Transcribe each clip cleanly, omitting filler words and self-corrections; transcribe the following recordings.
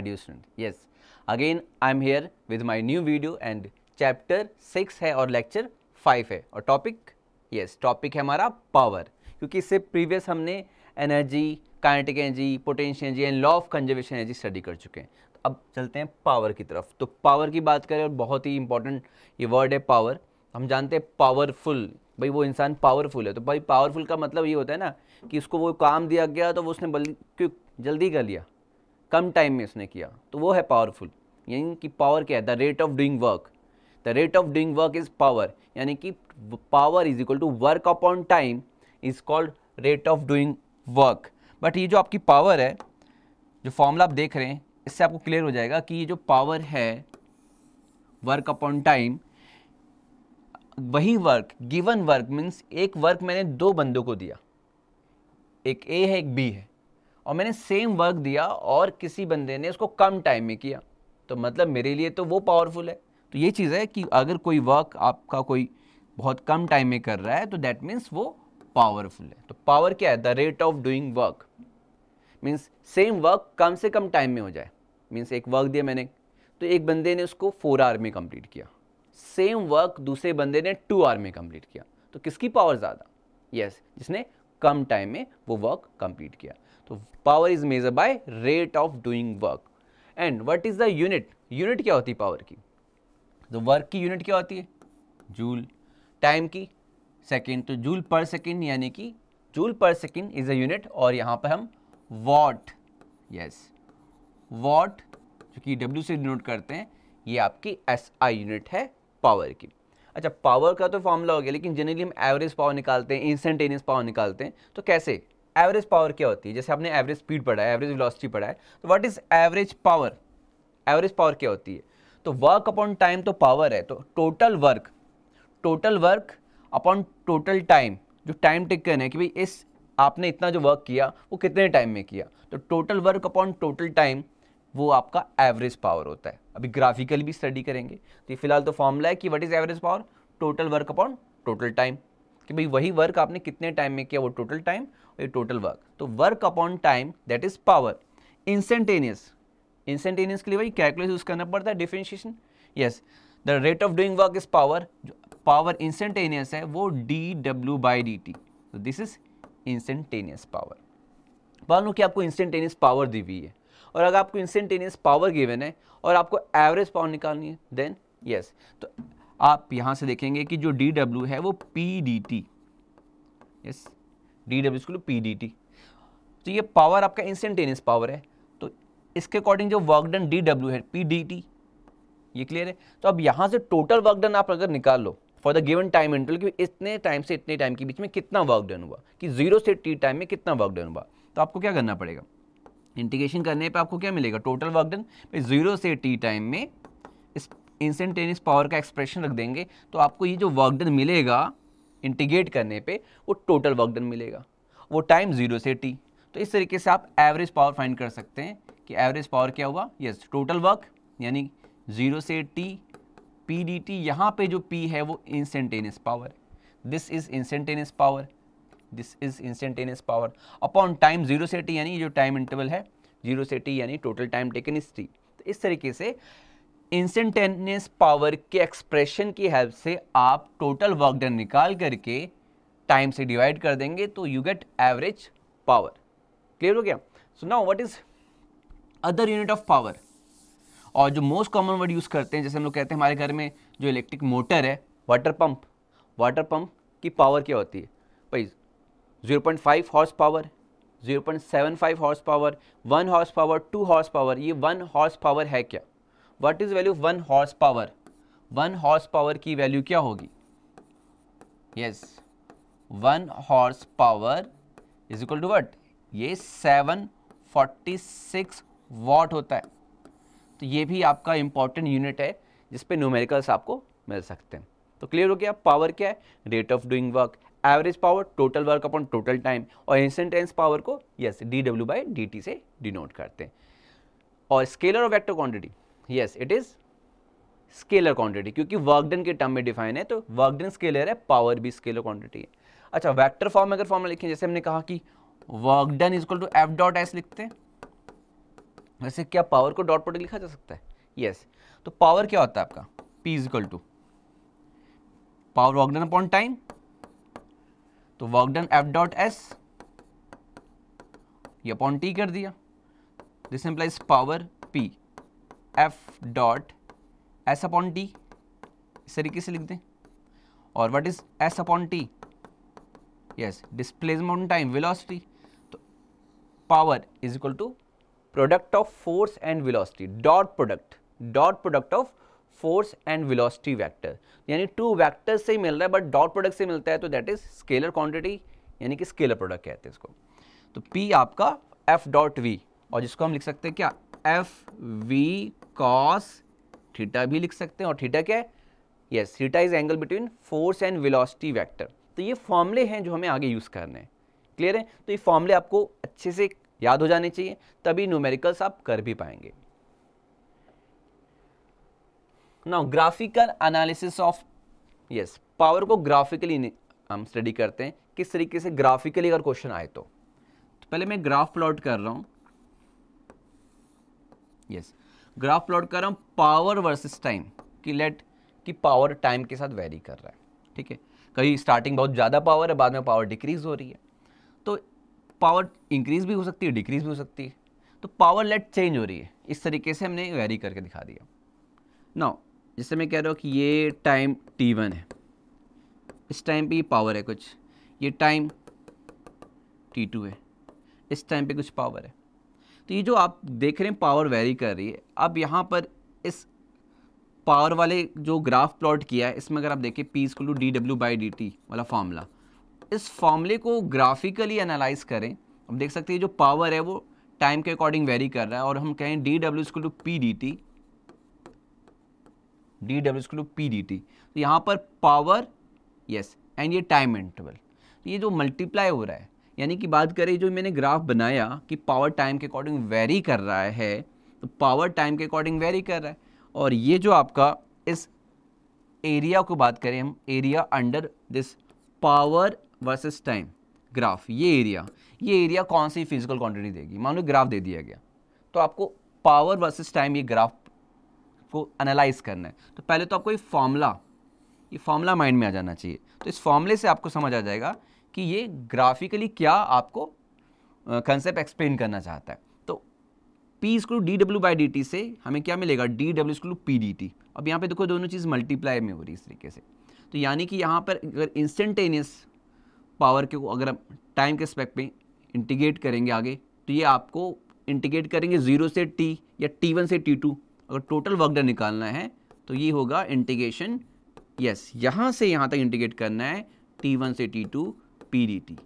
my dear student. Yes, again I am here with my new video and chapter 6 है और lecture 5 है और topic topic है हमारा पावर, क्योंकि इससे प्रीवियस हमने energy, kinetic energy, potential energy and law of conservation energy study कर चुके हैं। तो अब चलते हैं पावर की तरफ। तो पावर की बात करें और बहुत ही इंपॉर्टेंट ये वर्ड है पावर। हम जानते हैं पावरफुल, भाई वो इंसान पावरफुल है। तो भाई पावरफुल का मतलब ये होता है ना कि उसको वो काम दिया गया तो वो उसने जल्दी कर लिया, कम टाइम में उसने किया, तो वो है पावरफुल। यानी कि पावर क्या है? The rate of doing work. The rate of doing work is power, यानी कि power is equal to work upon time is called rate of doing work. But ये जो आपकी पावर है, जो फॉर्मूला आप देख रहे हैं, इससे आपको क्लियर हो जाएगा कि ये जो पावर है वर्क अपॉन टाइम, वही वर्क, गिवन वर्क मीन्स एक वर्क मैंने दो बंदों को दिया, एक ए है एक बी है, और मैंने सेम वर्क दिया और किसी बंदे ने उसको कम टाइम में किया, तो मतलब मेरे लिए तो वो पावरफुल है। तो ये चीज़ है कि अगर कोई वर्क आपका कोई बहुत कम टाइम में कर रहा है तो दैट मीन्स वो पावरफुल है। तो पावर क्या है? The rate of doing work means same work कम से कम टाइम में हो जाए। मीन्स एक वर्क दिया मैंने, तो एक बंदे ने उसको 4 आवर में कंप्लीट किया, सेम वर्क दूसरे बंदे ने 2 आवर में कंप्लीट किया, तो किसकी पावर ज़्यादा? जिसने कम टाइम में वो वर्क कंप्लीट किया। तो power is measure by rate of doing work. And what is the unit? Unit क्या होती है पावर की? तो वर्क की यूनिट क्या होती है? जूल। टाइम की सेकेंड, तो जूल पर सेकेंड, यानी कि जूल पर सेकेंड इज अ यूनिट। और यहाँ पर हम वॉट, वॉट जो कि डब्ल्यू से डिनोट करते हैं, ये आपकी एसआई यूनिट है पावर की। अच्छा, पावर का तो फॉर्मूला हो गया, लेकिन जनरली हम एवरेज पावर निकालते हैं, इंस्टेंटेनियस पावर निकालते हैं। तो कैसे? एवरेज पावर क्या होती है? जैसे आपने एवरेज स्पीड पढ़ा है, एवरेज वेलोसिटी पढ़ा है, तो what is average power? Average power क्या होती है? तो वर्क अपॉन टाइम तो पावर है, तो total work upon total time, जो टाइम टेकन है कि भाई इस आपने इतना जो वर्क किया वो कितने टाइम में किया, तो total work upon total time वो आपका एवरेज पावर होता है। अभी ग्राफिकली भी स्टडी करेंगे। तो फिलहाल तो फॉर्मूला है कि what is average power? Total work upon total time, कि भाई वही वर्क आपने कितने टाइम में किया, वो टोटल टाइम और ये टोटल वर्क। तो work upon time that is power. Instantaneous के लिए भाई कैलकुलस यूज करना पड़ता है, differentiation. The rate of doing work is power. जो पावर इंस्टेंटेनियस है वो D W by D T, तो दिस इज इंस्टेंटेनियस पावर। मान लो कि आपको इंस्टेंटेनियस पावर दी हुई है, और अगर आपको इंस्टेंटेनियस पावर गिवन है और आपको एवरेज पावर निकालनी है, देन तो आप यहां से देखेंगे कि जो डी डब्ल्यू है वो P D T, D W इसको पी डी टी, तो ये पावर आपका इंस्टेंटेनियस पावर है। तो इसके अकॉर्डिंग जो वर्क डन डी डब्ल्यू है पी डी टी, ये क्लियर है। तो अब यहां से टोटल वर्क डन आप अगर निकाल लो for the given time interval, कि इतने टाइम से इतने टाइम के बीच में कितना वर्क डन हुआ, कि 0 से टी टाइम में कितना वर्क डन हुआ, तो आपको क्या करना पड़ेगा? इंटीग्रेशन करने पे आपको क्या मिलेगा? टोटल वर्क डन 0 से टी टाइम में इस इंस्टेंटेनियस पावर का एक्सप्रेशन रख देंगे, तो आपको ये जो वर्क डन मिलेगा इंटीग्रेट करने पे वो टोटल वर्क डन मिलेगा, वो टाइम 0 से टी। तो इस तरीके से आप एवरेज पावर फाइंड कर सकते हैं कि एवरेज पावर क्या हुआ? टोटल वर्क यानी 0 से टी पी डी टी। यहाँ पे जो पी है वो instantaneous power, this is instantaneous power, this is instantaneous power upon time 0 से टी, यानी जो टाइम इंटरवल है 0 से टी, यानी total time taken is T. तो इस तरीके से इंस्टेंटेनियस पावर के एक्सप्रेशन की हेल्प से आप टोटल वर्क डन निकाल करके टाइम से डिवाइड कर देंगे, तो you get average power. Clear हो गया? So now what is other unit of power? और जो मोस्ट कॉमन वर्ड यूज करते हैं, जैसे हम लोग कहते हैं हमारे घर में जो इलेक्ट्रिक मोटर है, वाटर पंप की पावर क्या होती है भाई? 0.5 horsepower, 0.75 horsepower, 1 horsepower, 2 horsepower. ये 1 हॉर्स पावर है क्या? What is value of 1 horsepower? 1 horsepower की वैल्यू क्या होगी? 1 horsepower is equal to what? ये 746 वॉट होता है। तो ये भी आपका इंपॉर्टेंट यूनिट है जिस पे न्यूमेरिकल्स आपको मिल सकते हैं। तो क्लियर हो गया? पावर क्या है? Rate of doing work. Average power total work upon total time, और इंस्टेंटेनियस पावर को D W by D T से डिनोट करते हैं। और स्केलर और vector quantity, it is scalar quantity, क्योंकि वर्क डन के टर्म में डिफाइन है, तो वर्क डन स्केलर है, पावर भी स्केलर क्वांटिटी है। अच्छा, वेक्टर फॉर्म में अगर फॉर्मूला लिखें, जैसे हमने कहा कि work done is equal to F dot S लिखते हैं, वैसे क्या पावर को डॉट प्रोडक्ट लिखा जा सकता है? यस। तो पावर क्या होता है आपका? P is equal to power work done upon time, तो work done F dot S, ये अपॉन T कर दिया, this implies power P F dot S upon T, इस तरीके से लिख दें। और what is S upon T? Yes, displacement on time, velocity. तो power is equal to product of force and velocity, dot product of force and velocity vector, यानी two vector से ही मिल रहा है बट डॉट प्रोडक्ट से मिलता है, तो that is scalar quantity, यानी कि स्केलर प्रोडक्ट कहते हैं इसको। तो P आपका F डॉट V, और जिसको हम लिख सकते हैं क्या? F V cos थीटा भी लिख सकते हैं, और थीटा क्या है? Yes, theta is angle between force and velocity vector. तो ये फॉर्मूले हैं जो हमें आगे यूज करने हैं, क्लियर है? तो ये फॉर्मूले आपको अच्छे से याद हो जाने चाहिए, तभी न्यूमेरिकल्स आप कर भी पाएंगे। Now graphical analysis of, yes, power को ग्राफिकली हम स्टडी करते हैं, किस तरीके से ग्राफिकली अगर क्वेश्चन आए तो पहले मैं ग्राफ प्लॉट कर रहा हूं। यस, ग्राफ प्लॉट कर रहा हूं पावर वर्सेस टाइम की, लेट कि पावर टाइम के साथ वेरी कर रहा है, ठीक है? कहीं स्टार्टिंग बहुत ज़्यादा पावर है, बाद में पावर डिक्रीज हो रही है, तो पावर इंक्रीज भी हो सकती है, डिक्रीज भी हो सकती है, तो पावर लेट चेंज हो रही है, इस तरीके से हमने वेरी करके दिखा दिया। नाउ जैसे मैं कह रहा हूँ कि ये टाइम T1 है, इस टाइम पे ये पावर है कुछ, ये टाइम T2 है, इस टाइम पे कुछ पावर है, तो ये जो आप देख रहे हैं पावर वेरी कर रही है। अब यहाँ पर इस पावर वाले जो ग्राफ प्लॉट किया है, इसमें अगर आप देखें P इक्वल टू dW/dt वाला फॉर्मूला, इस फॉर्मूले को ग्राफिकली एनालाइज करें, अब देख सकते हैं जो पावर है वो टाइम के अकॉर्डिंग वेरी कर रहा है, और हम कहें dW equal to P/dt, dW equal to P/dt, तो यहाँ पर पावर, यस, एंड ये टाइम इंटरवल, तो ये जो मल्टीप्लाई हो रहा है, यानी कि बात करें जो मैंने ग्राफ बनाया कि पावर टाइम के अकॉर्डिंग वेरी कर रहा है, तो पावर टाइम के अकॉर्डिंग वेरी कर रहा है, और ये जो आपका इस एरिया को बात करें हम, area under this power versus time graph, ये एरिया कौन सी फिजिकल क्वांटिटी देगी? मान लो ग्राफ दे दिया गया, तो आपको पावर वर्सेस टाइम ये ग्राफ को एनालाइज करना है, तो पहले तो आपको ये फॉर्मूला माइंड में आ जाना चाहिए। तो इस फॉर्मूले से आपको समझ आ जाएगा कि ये ग्राफिकली क्या आपको कंसेप्ट एक्सप्लेन करना चाहता है। तो P इक्वल टू dW/dt से हमें क्या मिलेगा? dW equal to P/dt। अब यहाँ पे देखो दोनों चीज़ मल्टीप्लाई में हो रही है इस तरीके से, तो यानी कि यहाँ पर अगर इंस्टेंटेनियस पावर के को अगर हम टाइम के एस्पेक्ट पे इंटीग्रेट करेंगे आगे, तो ये आपको इंटीग्रेट करेंगे 0 से T या T1 से T2, अगर टोटल वर्क डन निकालना है तो ये होगा इंटीग्रेशन, यस, यहाँ से यहाँ तक इंटीग्रेट करना है T1 से T2 P/dt,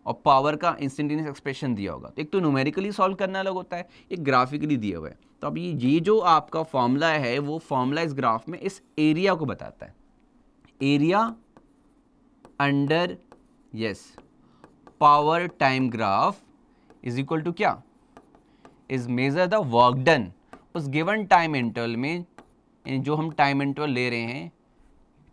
और पावर का इंस्टेंटेनियस एक्सप्रेशन दिया होगा। तो एक तो न्यूमेरिकली सॉल्व करना अलग होता है, एक ग्राफिकली दिया हुआ है। तो अब ये जो आपका फॉर्मूला है वो फॉर्मूला इस ग्राफ में इस एरिया को बताता है, area under, yes, power time graph is equal to क्या? Is measure the work done उस गिवन टाइम इंटरवल में, जो हम टाइम इंटरवल ले रहे हैं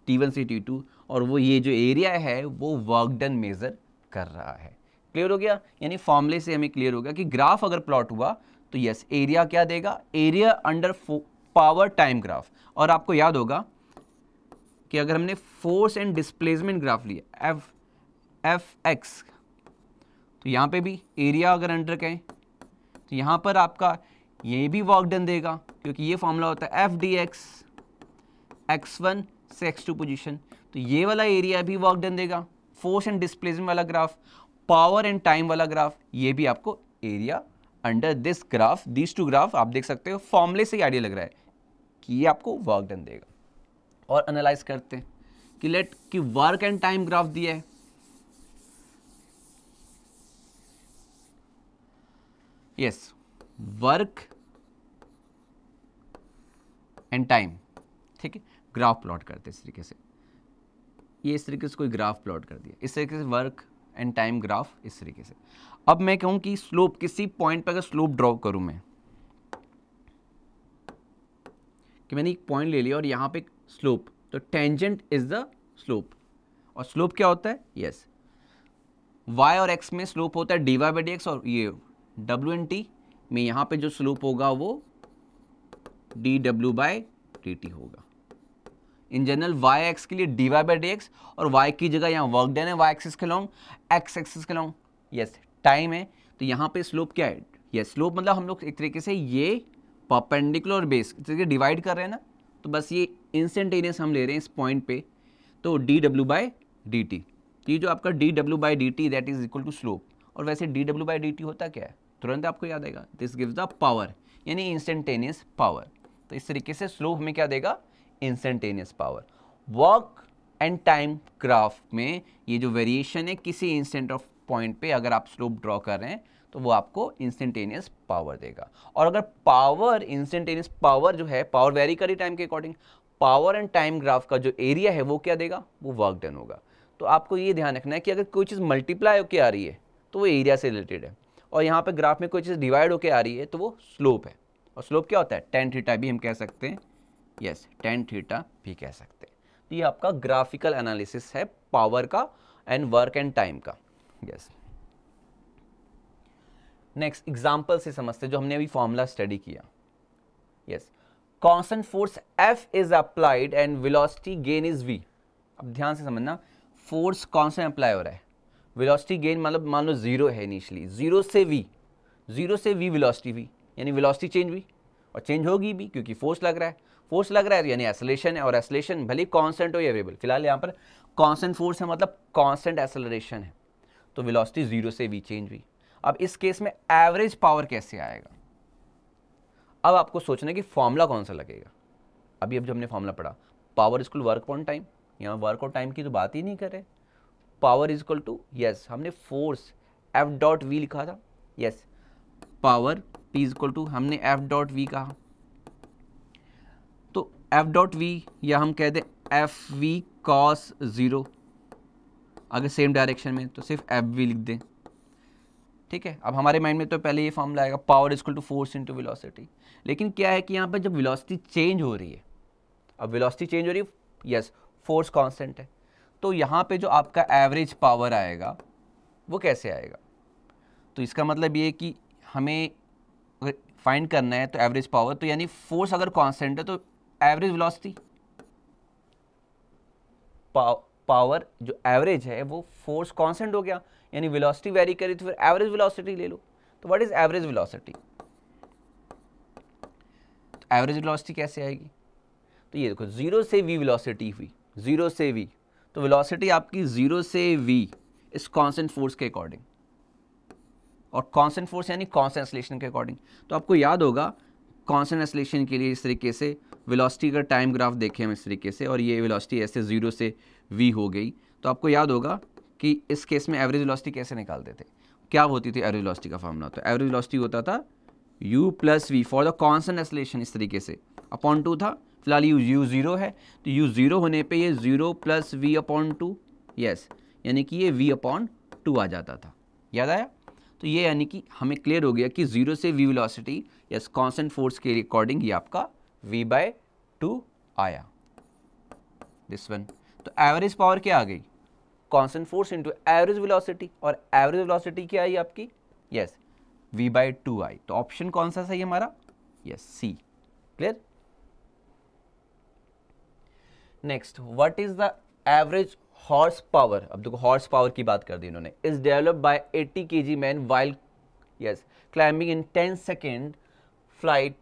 T1 से T2, और वो ये जो एरिया है वो वर्क डन मेजर कर रहा है। क्लियर हो गया? यानी फॉर्मूले से हमें क्लियर हो गया कि ग्राफ अगर प्लॉट हुआ तो यस, एरिया क्या देगा? Area under power time graph. और आपको याद होगा कि अगर हमने फोर्स एंड डिस्प्लेसमेंट ग्राफ लिया एफ एक्स, तो यहाँ पे भी एरिया अगर अंडर कहें तो यहाँ पर आपका ये भी वर्क डन देगा, क्योंकि ये फॉर्मूला होता है एफ डी एक्स, x1 से x2 पोजीशन, तो ये वाला एरिया भी वर्क डन देगा। फोर्स एंड डिस्प्लेसमेंट वाला ग्राफ, पावर एंड टाइम वाला ग्राफ, ये भी आपको area under this graph, this two graph आप देख सकते हो, फॉर्मूले से ही आइडिया लग रहा है कि ये आपको वर्क डन देगा। और एनालाइज करते हैं कि लेट कि वर्क एंड टाइम ग्राफ दिया है, यस, वर्क एंड टाइम, ठीक है, ग्राफ प्लॉट करते हैं इस तरीके से, ये इस तरीके से कोई ग्राफ प्लॉट कर दिया, इस तरीके से वर्क एंड टाइम ग्राफ इस तरीके से। अब मैं कहूं कि स्लोप, किसी पॉइंट पर अगर स्लोप ड्रॉ करूं मैं, कि मैंने एक पॉइंट ले लिया और यहां पे स्लोप, तो टेंजेंट इज द स्लोप, और स्लोप क्या होता है? यस, y और x में स्लोप होता है dy/dx, और ये w एंड t, में यहाँ पे जो स्लोप होगा वो dw/dt होगा। इन जनरल वाई एक्स के लिए dy/dx और y की जगह यहाँ वर्क डन है y एक्सिस के लॉन्ग, x एक्सिस के लॉन्ग यस टाइम है, तो यहाँ पे स्लोप क्या है, यस स्लोप मतलब हम लोग एक तरीके से ये परपेंडिकुलर और बेस डिवाइड कर रहे हैं ना, तो बस ये इंस्टेंटेनियस हम ले रहे हैं इस पॉइंट पे, तो dw/dt, ये जो आपका dw/dt that is equal to slope. और वैसे dw/dt होता क्या है, तुरंत आपको याद आएगा, दिस गिव्स द पावर, यानी इंस्टेंटेनियस पावर। तो इस तरीके से स्लोप हमें क्या देगा, instantaneous power. Work and time graph में ये जो वेरिएशन है किसी इंस्टेंट ऑफ पॉइंट पे अगर आप स्लोप ड्रॉ कर रहे हैं तो वो आपको इंस्टेंटेनियस पावर देगा। और अगर पावर, इंस्टेंटेनियस पावर जो है, पावर वेरी करी टाइम के according, power and time graph का जो एरिया है वो क्या देगा, वो वर्क डन होगा। तो आपको ये ध्यान रखना है कि अगर कोई चीज़ मल्टीप्लाई होकर आ रही है तो वो एरिया से रिलेटेड है, और यहाँ पे ग्राफ में कोई चीज़ डिवाइड होकर आ रही है तो वो स्लोप है। और स्लोप क्या होता है, tan थीटा भी हम कह सकते हैं, यस tan थीटा भी कह सकते हैं। तो ये आपका ग्राफिकल एनालिसिस है पावर का एंड वर्क एंड टाइम का। यस नेक्स्ट एग्जांपल से समझते जो हमने अभी फॉर्मूला स्टडी किया। Yes constant force F is applied and velocity gain is V। अब ध्यान से समझना, फोर्स कांस्टेंट अप्लाई हो रहा है, वेलोसिटी गेन मतलब मान लो 0 है इनिशियली, 0 से V वेलोसिटी V, यानी वेलोसिटी चेंज हुई और चेंज होगी भी क्योंकि फोर्स लग रहा है, फोर्स लग रहा है यानी एक्सेलरेशन है, और एक्सेलरेशन भले कांस्टेंट हो या वेरिएबल, फिलहाल यहाँ पर कांस्टेंट फोर्स है मतलब कांस्टेंट एक्सेलरेशन है, तो वेलोसिटी 0 से V चेंज हुई। अब इस केस में एवरेज पावर कैसे आएगा, अब आपको सोचना है कि फॉर्मूला कौन सा लगेगा। अभी अब जो हमने फॉर्मूला पढ़ा, power is equal work on time, यहाँ वर्क और टाइम की तो बात ही नहीं कर रहे, power is equal to, yes हमने फोर्स F.V लिखा था, yes power P is equal to हमने F.V कहा, तो F.V या हम कह दें FV cos 0, अगर सेम डायरेक्शन में तो सिर्फ FV लिख दें, ठीक है। अब हमारे माइंड में तो पहले ये फॉर्मूला आएगा, power equal to force into velocity, लेकिन क्या है कि यहाँ पर जब वेलोसिटी चेंज हो रही है, अब वेलोसिटी चेंज हो रही है, यस फोर्स कांस्टेंट है, तो यहाँ पे जो आपका एवरेज पावर आएगा वो कैसे आएगा, तो इसका मतलब ये कि हमें अगर फाइंड करना है तो एवरेज पावर, तो यानी फोर्स अगर कांस्टेंट है तो एवरेज वेलोसिटी, पावर जो एवरेज है वो फोर्स कांस्टेंट हो गया, यानी वेलोसिटी वेरी करी तो फिर एवरेज वेलोसिटी ले लो। तो व्हाट इज एवरेज वेलोसिटी, तो एवरेज वेलोसिटी कैसे आएगी, तो ये देखो 0 से V वेलोसिटी हुई, 0 से V, तो वेलोसिटी आपकी 0 से V इस कांस्टेंट फोर्स के अकॉर्डिंग, और कांस्टेंट फोर्स यानी कांस्टेंट एक्सेलरेशन के अकॉर्डिंग। तो आपको याद होगा कांस्टेंट एक्सेलरेशन के लिए इस तरीके से वेलोसिटी का टाइम ग्राफ देखें हम इस तरीके से, और ये वेलोसिटी ऐसे 0 से V हो गई, तो आपको याद होगा कि इस केस में एवरेज वेलोसिटी कैसे निकालते थे, क्या होती थी एवरेज वेलोसिटी का फॉर्मूला, तो एवरेज वेलोसिटी होता था u plus v for the constant acceleration, इस तरीके से अपॉन 2 था, फिलहाल u 0 है, तो u 0 होने पे ये 0 प्लस वी अपॉन 2, यस यानी कि ये v अपॉन 2 आ जाता था, याद आया। तो ये यानी कि हमें क्लियर हो गया कि 0 से v velocity yes constant force के अकॉर्डिंग ये आपका v/2 आया, दिस वन। तो एवरेज पावर क्या आ गई, constant force into average velocity, और एवरेज वेलोसिटी क्या आई आपकी, यस v/2 आई। तो ऑप्शन कौन सा सही हमारा, yes see, clear. Next, what is the average horsepower, अब देखो हॉर्स पावर की बात कर दी इन्होंने, is developed by 80 kg man while yes climbing in 10 second flight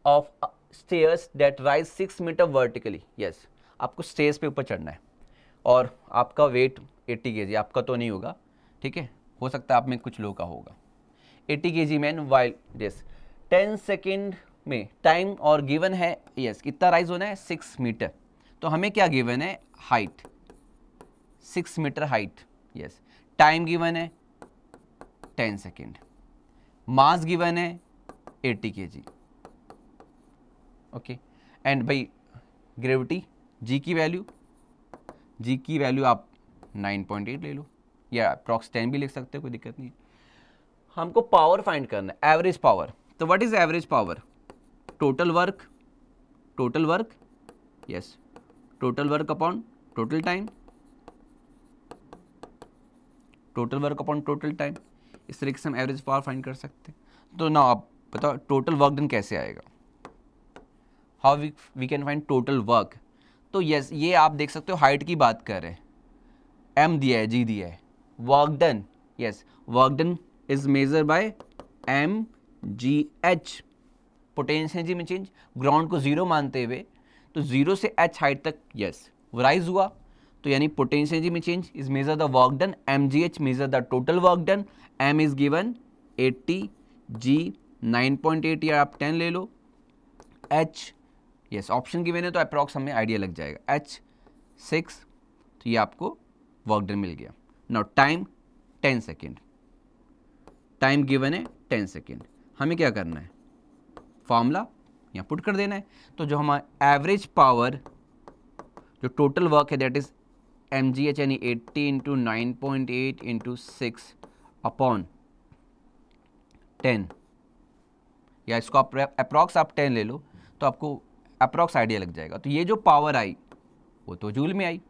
of stairs that rise 6 metre vertically. Yes आपको स्टेयर्स पे ऊपर चढ़ना है और आपका वेट 80 kg, आपका तो नहीं होगा, ठीक है, हो सकता है आप में कुछ लोगों का होगा। 80 kg man while yes 10 second में टाइम और गिवन है यस कितना राइज होना है 6 मीटर, तो हमें क्या गिवन है height 6 metre height, yes time given है 10 सेकेंड, मास गिवन है 80 kg, ओके। एंड भाई ग्रेविटी जी की वैल्यू आप 9.8 ले लो या अप्रॉक्स 10 भी लिख सकते हो, कोई दिक्कत नहीं। हमको पावर फाइंड करना है, एवरेज पावर, तो what is average power, total work yes total work upon total time, total work upon total time, इस तरीके से हम एवरेज पावर फाइंड कर सकते हैं। तो ना आप बताओ टोटल वर्क डन कैसे आएगा, how we can find total work. तो यस, ये आप देख सकते हो हाइट की बात कर रहे हैं, एम दिया है, जी दिया है, work done, yes work done is measure by m g h, potential energy में चेंज, ग्राउंड को जीरो मानते हुए, तो जीरो से एच हाइट तक यस राइज हुआ, तो यानी पोटेंशियल एनर्जी में change is measure the work done, m g h measure the total work done, m is given 80, g 9.8 या आप 10 ले लो, एच यस ऑप्शन गिवन है तो अप्रॉक्स हमें आइडिया लग जाएगा, एच 6, तो ये आपको वर्क डन मिल गया। Now time 10 second, time given है 10 सेकेंड, हमें क्या करना है, फॉर्मूला यहाँ पुट कर देना है, तो जो हमारा एवरेज पावर जो टोटल वर्क है that is m g h यानी 80 इंटू 9.8 इंटू 6 अपॉन 10, या इसको आप अप्रॉक्स आप 10 ले लो तो आपको अप्रॉक्स आइडिया लग जाएगा। तो ये जो पावर आई वो तो जूल में आई,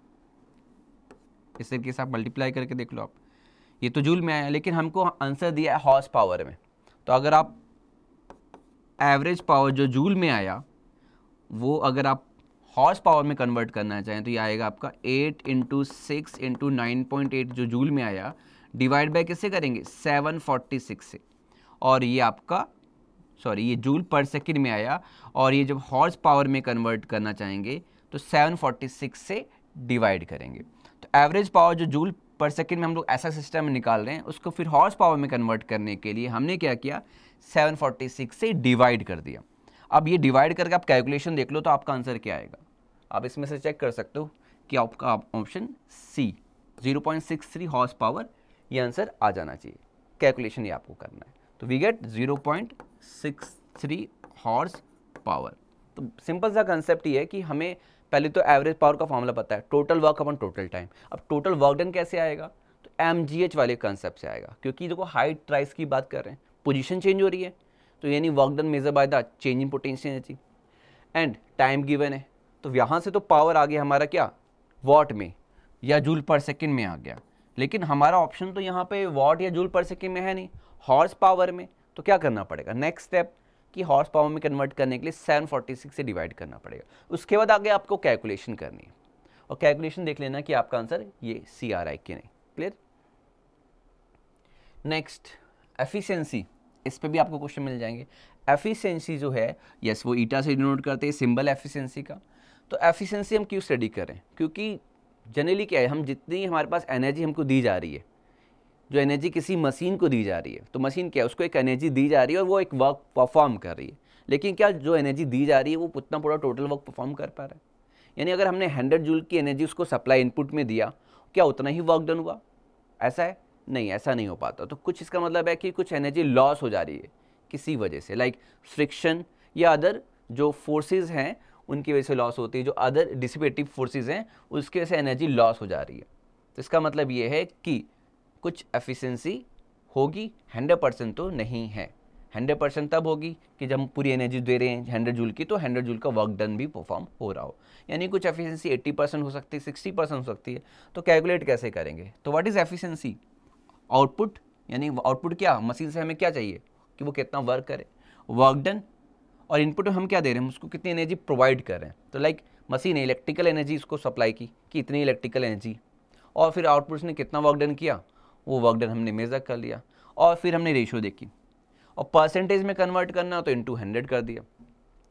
इस तरीके से आप मल्टीप्लाई करके देख लो आप, ये तो जूल में आया, लेकिन हमको आंसर दिया है हॉर्स पावर में, तो अगर आप एवरेज पावर जो जूल में आया वो अगर आप हॉर्स पावर में कन्वर्ट करना चाहें तो ये आएगा आपका 8 इंटू 6 इंटू 9.8 जो जूल में आया, डिवाइड बाय किससे करेंगे 746 से, और ये आपका ये जूल पर सेकंड में आया, और ये जब हॉर्स पावर में कन्वर्ट करना चाहेंगे तो 746 से डिवाइड करेंगे। तो एवरेज पावर जो जूल पर सेकंड में हम लोग ऐसा सिस्टम में निकाल रहे हैं, उसको फिर हॉर्स पावर में कन्वर्ट करने के लिए हमने क्या किया, 746 से डिवाइड कर दिया। अब ये डिवाइड करके आप कैलकुलेशन देख लो तो आपका आंसर क्या आएगा, आप इसमें से चेक कर सकते हो कि आपका ऑप्शन सी 0.63 हॉर्स पावर ये आंसर आ जाना चाहिए, कैलकुलेशन ये आपको करना है। तो वी गेट 0.63 हॉर्स पावर। तो सिंपल सा कंसेप्ट ये है कि हमें पहले तो एवरेज पावर का फॉर्मूला पता है, total work upon total time. अब टोटल वर्क डन कैसे आएगा, तो एम जी एच वाले कंसेप्ट से आएगा, क्योंकि देखो हाइट राइज की बात कर रहे हैं, पोजीशन चेंज हो रही है, तो यानी work done measure by the change in potential energy, and time given है, तो यहाँ से तो पावर आ गया हमारा क्या वॉट में या जूल पर सेकेंड में आ गया, लेकिन हमारा ऑप्शन तो यहाँ पे वॉट या जूल पर सेकेंड में है नहीं, हॉर्स पावर में। तो क्या करना पड़ेगा नेक्स्ट स्टेप कि हॉर्स पावर में कन्वर्ट करने के लिए 746 से डिवाइड करना पड़ेगा। उसके बाद आगे आपको कैलकुलेशन करनी है, और कैलकुलेशन देख लेना कि आपका आंसर ये सी आ रहा है कि नहीं। क्लियर। नेक्स्ट एफिशिएंसी, इस पे भी आपको क्वेश्चन मिल जाएंगे। एफिशिएंसी जो है यस वो ईटा से डिनोट करते हैं सिंबल एफिशिएंसी का। तो एफिशिएंसी हम क्यों स्टडी करें, क्योंकि जनरली क्या है, हम जितनी हमारे पास एनर्जी हमको दी जा रही है, जो एनर्जी किसी मशीन को दी जा रही है, तो मशीन क्या है उसको एक एनर्जी दी जा रही है और वो एक वर्क परफॉर्म कर रही है, लेकिन क्या जो एनर्जी दी जा रही है वो उतना पूरा टोटल वर्क परफॉर्म कर पा रहा है। यानी अगर हमने 100 जूल की एनर्जी उसको सप्लाई इनपुट में दिया, क्या उतना ही वर्क डन हुआ, ऐसा है नहीं, ऐसा नहीं हो पाता। तो कुछ इसका मतलब है कि कुछ एनर्जी लॉस हो जा रही है किसी वजह से, लाइक फ्रिक्शन या अदर जो फोर्सेज हैं उनकी वजह से लॉस होती है, जो अदर डिसिपेटिव फोर्सेज हैं उसकी वजह से एनर्जी लॉस हो जा रही है। तो इसका मतलब ये है कि कुछ एफिशिएंसी होगी, 100% तो नहीं है। 100% तब होगी कि जब हम पूरी एनर्जी दे रहे हैं 100 जूल की, तो 100 जूल का वर्क डन भी परफॉर्म हो रहा हो। यानी कुछ एफिशिएंसी 80% हो सकती है, 60% हो सकती है। तो कैलकुलेट कैसे करेंगे, तो व्हाट इज़ एफिशिएंसी, आउटपुट, यानी आउटपुट क्या, मशीन से हमें क्या चाहिए कि वो कितना वर्क करे, वर्क डन, और इनपुट में हम क्या दे रहे हैं, उसको कितनी एनर्जी प्रोवाइड कर रहे हैं। तो लाइक मशीन ने इलेक्ट्रिकल एनर्जी उसको सप्लाई की कि इतनी इलेक्ट्रिकल एनर्जी, और फिर आउटपुट ने कितना वर्क डन किया, वो वर्क डन हमने मेजर कर लिया, और फिर हमने रेशियो देखी, और परसेंटेज में कन्वर्ट करना तो इनटू 100 कर दिया,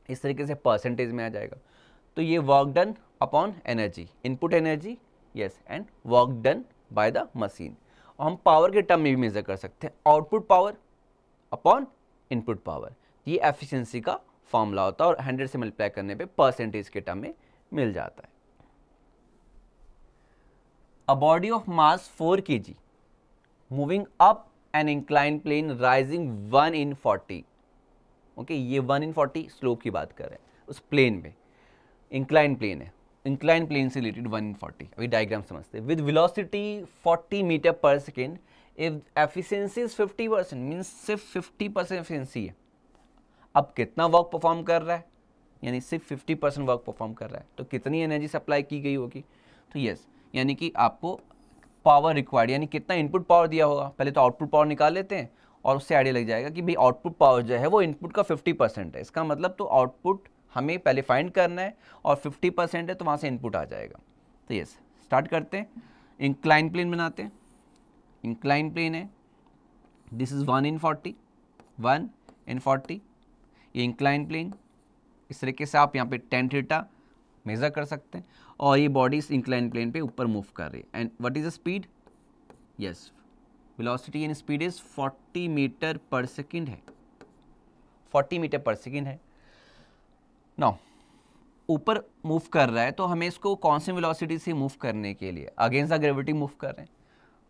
इस तरीके से परसेंटेज में आ जाएगा। तो ये work done upon energy, input energy yes, and work done by the machine. और हम पावर के टर्म में भी मेजर कर सकते हैं, output power upon input power, ये एफिशिएंसी का फॉर्मूला होता है, और 100 से मल्टीप्लाई करने पे परसेंटेज के टर्म में मिल जाता है। A body of mass 4 kg moving up an incline plane rising 1 in 40, okay ये 1 in 40 स्लोप की बात कर रहे हैं, उस प्लेन में इंक्लाइन प्लेन है, इंक्लाइन प्लेन से रिलेटेड 1 in 40, अभी डायग्राम समझते हैं। With velocity 40 metre per second, if efficiency is 50%, means सिर्फ 50% एफिशिएंसी है। अब कितना वर्क परफॉर्म कर रहा है, यानी सिर्फ 50% वर्क परफॉर्म कर रहा है, तो कितनी एनर्जी सप्लाई की गई होगी, तो यस यानी कि आपको पावर रिक्वायर्ड, यानी कितना इनपुट पावर दिया होगा, पहले तो आउटपुट पावर निकाल लेते हैं और उससे आइडिया लग जाएगा कि भाई आउटपुट पावर जो है वो इनपुट का 50% है। इसका मतलब तो आउटपुट हमें पहले फाइंड करना है और 50% है तो वहाँ से इनपुट आ जाएगा। तो यस, स्टार्ट करते हैं। इंक्लाइन प्लेन बनाते हैं। इंक्लाइन प्लेन है, दिस इज़ 1 in 40, 1 in 40, ये इंक्लाइन प्लेन। इस तरीके से आप यहाँ पे tan थीटा मेज़र कर सकते हैं और ये बॉडी इस इंक्लाइन प्लेन पे ऊपर मूव कर रही है। And what is the speed? Yes, velocity and speed is 40 metre per second है, 40 मीटर पर सेकेंड है। नाउ ऊपर मूव कर रहा है तो हमें इसको कौन सी वेलोसिटी से मूव करने के लिए अगेंस्ट द ग्रेविटी मूव कर रहे हैं,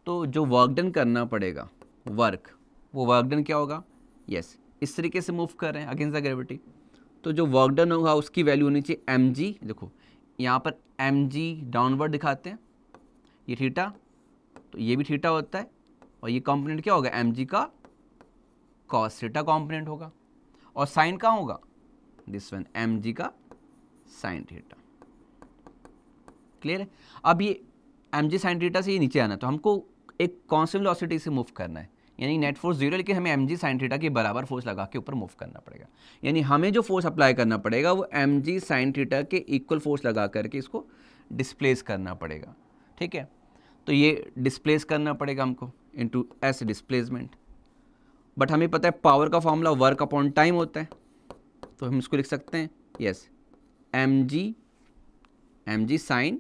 तो जो वर्क डन करना पड़ेगा वो वर्क डन क्या होगा? यस, इस तरीके से मूव कर रहे हैं अगेंस्ट द ग्रेविटी, तो जो वर्क डन होगा उसकी वैल्यू होनी चाहिए mg। देखो यहाँ पर mg डाउनवर्ड दिखाते हैं, ये थीटा, तो ये भी थीटा होता है और ये कंपोनेंट क्या होगा? mg का cos थीटा कंपोनेंट होगा। और साइन कहाँ होगा? दिस वन, mg का साइन थीटा। क्लियर है? अब ये mg साइन थीटा से ये नीचे आना, तो हमको एक कांस्टेंट वेलोसिटी से मूव करना है, यानी नेट फोर्स 0, लेकिन हमें mg साइन थीटा के बराबर फोर्स लगा के ऊपर मूव करना पड़ेगा। यानी हमें जो फोर्स अप्लाई करना पड़ेगा वो mg साइन थीटा के इक्वल फोर्स लगा करके इसको डिस्प्लेस करना पड़ेगा। ठीक है, तो ये डिस्प्लेस करना पड़ेगा हमको इनटू एस डिस्प्लेसमेंट। बट हमें पता है पावर का फॉर्मूला वर्क अपॉन टाइम होता है, तो हम इसको लिख सकते हैं यस mg साइन,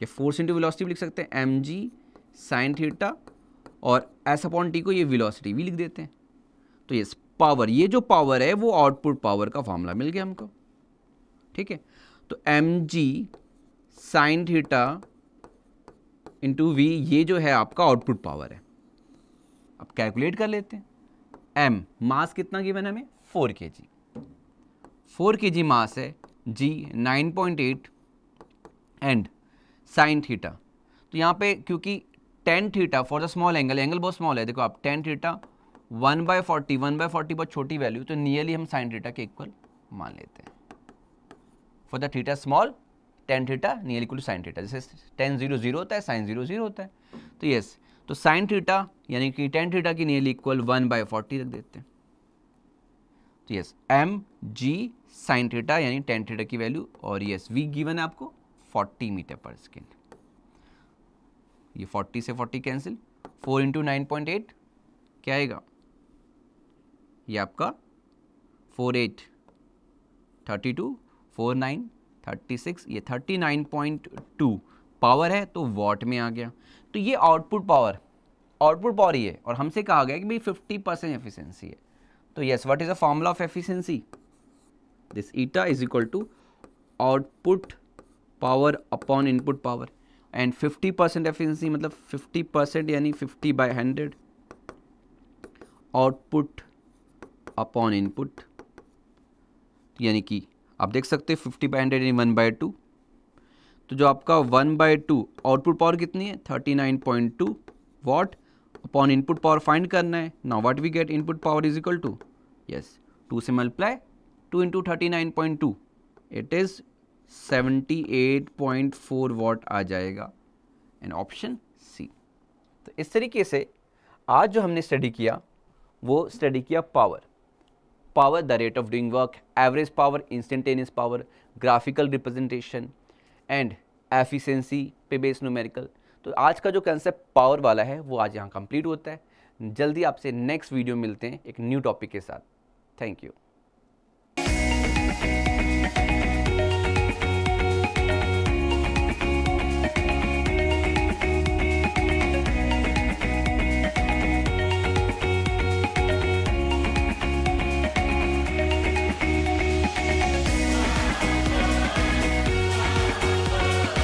ये फोर्स इंटू वेलोसिटी भी लिख सकते हैं, mg साइन थीटा, और एस अपॉन टी को ये वेलोसिटी भी लिख देते हैं। तो ये पावर, ये जो पावर है वो आउटपुट पावर का फॉर्मूला मिल गया हमको। ठीक है, तो mg sine theta into v, ये जो है आपका आउटपुट पावर है। अब कैलकुलेट कर लेते हैं। m मास कितना गिवन है हमें? 4 kg, 4 kg मास है, g 9.8 एंड साइन थीटा, तो यहाँ पे क्योंकि tan theta for the small angle, angle बहुत स्मॉल है, देखो आप tan थीटा 1/40, 1/40 बहुत छोटी वैल्यू, तो नियरली हम साइन थीटा के इक्वल मान लेते हैं। For the theta small tan theta near equal to sine theta, जैसे tan 0 0 होता है, साइन 0 0 होता है। तो यस, तो साइन थीटा यानी कि tan थीटा की नियरली इक्वल 1/40 रख देते हैं। तो यस mg साइन थीटा यानी tan थीटा की वैल्यू, और यस v गिवन है आपको 40 मीटर पर सेकेंड। ये 40 से 40 कैंसिल, 4 इंटू 9.8 क्या आएगा? ये आपका 48, 32, 49, 36, ये 39.2 पावर है, तो वॉट में आ गया। तो ये आउटपुट पावर ही है, और हमसे कहा गया कि भाई 50% एफिशिएंसी है। तो yes, what is the formula of efficiency? This eta is equal to output power upon input power, and 50% efficiency मतलब 50% यानी 50/100 आउटपुट अपॉन इनपुट, यानी कि आप देख सकते हैं 50/100 यानी 1/2। तो जो आपका 1/2 आउटपुट पावर कितनी है? 39.2 watt upon input power find करना है। Now what we get? Input power is equal to yes 2 से multiply 2 into 39.2, it is 78.4 watt आ जाएगा, एंड ऑप्शन सी। तो इस तरीके से आज जो हमने स्टडी किया वो स्टडी किया power, the rate of doing work, average power, instantaneous power, graphical representation and efficiency पे बेस्ड न्यूमेरिकल। तो आज का जो कंसेप्ट पावर वाला है वो आज यहाँ कंप्लीट होता है। जल्दी आपसे नेक्स्ट वीडियो मिलते हैं एक न्यू टॉपिक के साथ। Thank you.